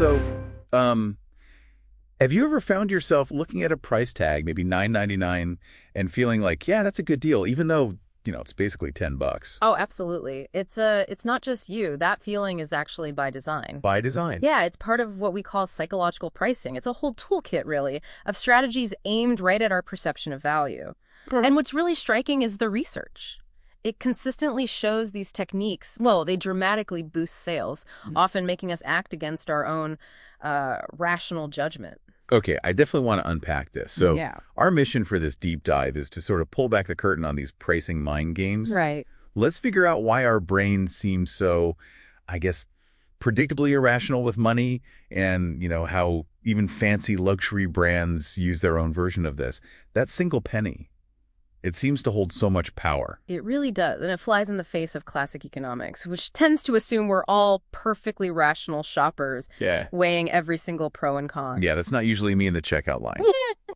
So, um, have you ever found yourself looking at a price tag, maybe $9.99, and feeling like, yeah, that's a good deal, even though, it's basically $10? Oh, absolutely. It's not just you. That feeling is actually by design. By design. Yeah, it's part of what we call psychological pricing. It's a whole toolkit, really, of strategies aimed right at our perception of value. And what's really striking is the research. It consistently shows these techniques, well, they dramatically boost sales, often making us act against our own rational judgment. Okay, I definitely want to unpack this. So Yeah. our mission for this deep dive is to sort of pull back the curtain on these pricing mind games. Right. Let's figure out why our brains seem so, I guess, predictably irrational with money, and, how even fancy luxury brands use their own version of this. That single penny, it seems to hold so much power. It really does, and it flies in the face of classic economics, which tends to assume we're all perfectly rational shoppers, weighing every single pro and con. Yeah, that's not usually me in the checkout line.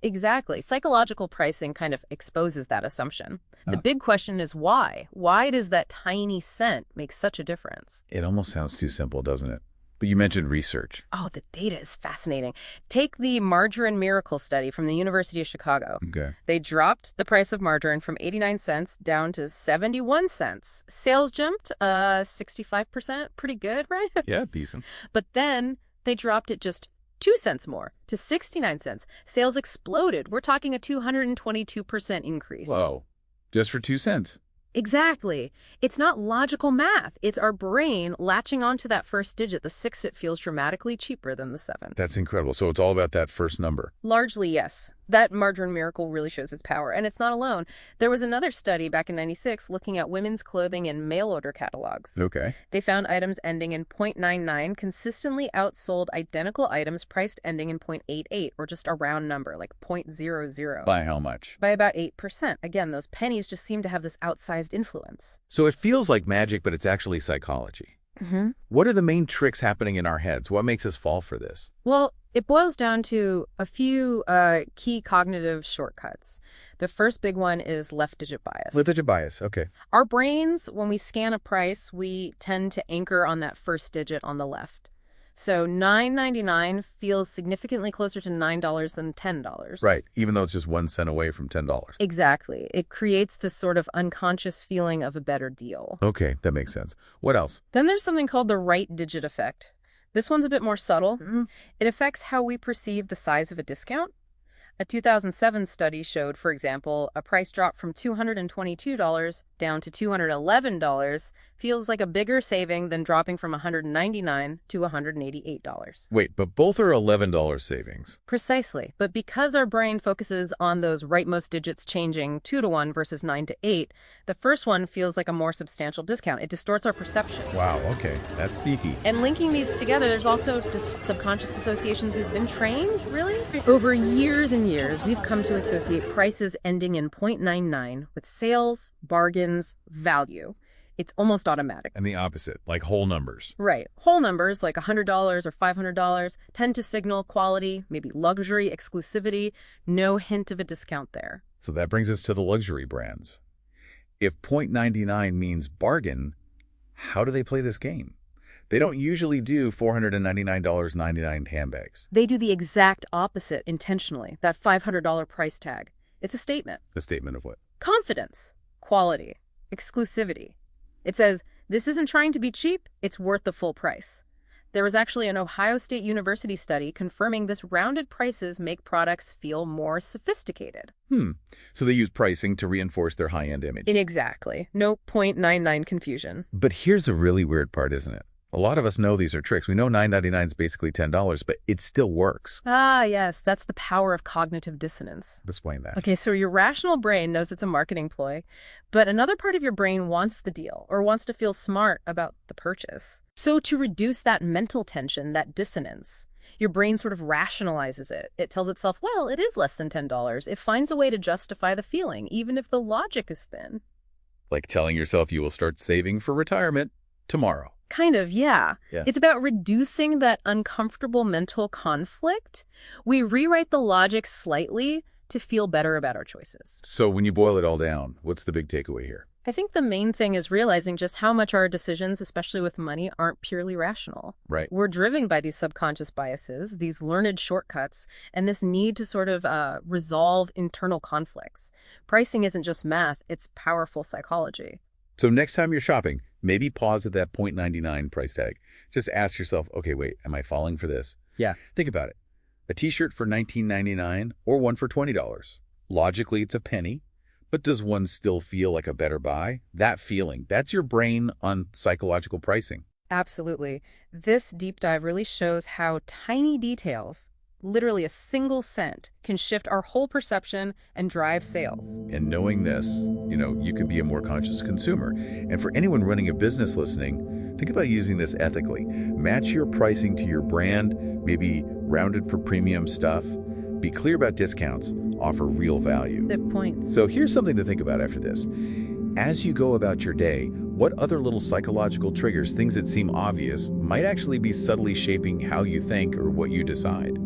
Exactly. Psychological pricing kind of exposes that assumption. The big question is why? Why does that tiny cent make such a difference? It almost sounds too simple, doesn't it? But you mentioned research. Oh, the data is fascinating. Take the margarine miracle study from the University of Chicago. Okay. They dropped the price of margarine from 89 cents down to 71 cents. Sales jumped 65%. Pretty good, right? Yeah, decent. But then they dropped it just 2 cents more to 69 cents. Sales exploded. We're talking a 222% increase. Whoa. Just for 2 cents. Exactly. It's not logical math. It's our brain latching onto that first digit, the 6. It feels dramatically cheaper than the 7. That's incredible. So it's all about that first number. Largely, yes. That margarine miracle really shows its power. And it's not alone. There was another study back in '96 looking at women's clothing in mail order catalogs. Okay. They found items ending in .99 consistently outsold identical items priced ending in .88, or just a round number, like .00. By how much? By about 8%. Again, those pennies just seem to have this outsized influence. So it feels like magic, but it's actually psychology. Mm-hmm. What are the main tricks happening in our heads? What makes us fall for this? Well, it boils down to a few key cognitive shortcuts. The first big one is left digit bias. Left digit bias, okay. Our brains, when we scan a price, we tend to anchor on that first digit on the left. So $9.99 feels significantly closer to $9 than $10. Right, even though it's just 1 cent away from $10. Exactly. It creates this sort of unconscious feeling of a better deal. Okay, that makes sense. What else? Then there's something called the right digit effect. This one's a bit more subtle. It affects how we perceive the size of a discount. A 2007 study showed, for example, a price drop from $222 down to $211 feels like a bigger saving than dropping from $199 to $188. Wait, but both are $11 savings. Precisely. But because our brain focuses on those rightmost digits changing 2 to 1 versus 9 to 8, the first one feels like a more substantial discount. It distorts our perception. Wow, okay. That's sneaky. And linking these together, there's also just subconscious associations. We've been trained, really? Over years and years, we've come to associate prices ending in .99 with sales, bargains, value. It's almost automatic. And the opposite, like whole numbers. Right. Whole numbers like $100 or $500 tend to signal quality, maybe luxury, exclusivity, no hint of a discount there. So that brings us to the luxury brands. If .99 means bargain, how do they play this game? They don't usually do $499.99 handbags. They do the exact opposite intentionally, that $500 price tag. It's a statement. A statement of what? Confidence, quality, exclusivity. It says, this isn't trying to be cheap, it's worth the full price. There was actually an Ohio State University study confirming this rounded prices make products feel more sophisticated. So they use pricing to reinforce their high-end image. Exactly. No .99 confusion. But here's the really weird part, isn't it? A lot of us know these are tricks. We know $9.99 is basically $10, but it still works. Ah, yes, that's the power of cognitive dissonance. Explain that. Okay, so your rational brain knows it's a marketing ploy, but another part of your brain wants the deal or wants to feel smart about the purchase. So to reduce that mental tension, that dissonance, your brain sort of rationalizes it. It tells itself, well, it is less than $10. It finds a way to justify the feeling, even if the logic is thin. Like telling yourself you will start saving for retirement tomorrow. Kind of, yeah. It's about reducing that uncomfortable mental conflict. We rewrite the logic slightly to feel better about our choices. So when you boil it all down, what's the big takeaway here? I think the main thing is realizing just how much our decisions, especially with money, aren't purely rational. Right. We're driven by these subconscious biases, these learned shortcuts, and this need to sort of resolve internal conflicts. Pricing isn't just math, it's powerful psychology. So next time you're shopping, maybe pause at that $0.99 price tag. Just ask yourself, okay, wait, am I falling for this? Yeah. Think about it. A t-shirt for $19.99 or one for $20. Logically, it's a penny. But does one still feel like a better buy? That feeling, that's your brain on psychological pricing. Absolutely. This deep dive really shows how tiny details, literally a single cent, can shift our whole perception and drive sales. And knowing this, you could be a more conscious consumer. And for anyone running a business listening, think about using this ethically. Match your pricing to your brand, maybe round it for premium stuff. Be clear about discounts. Offer real value. Good point. So here's something to think about after this. As you go about your day, what other little psychological triggers, things that seem obvious, might actually be subtly shaping how you think or what you decide?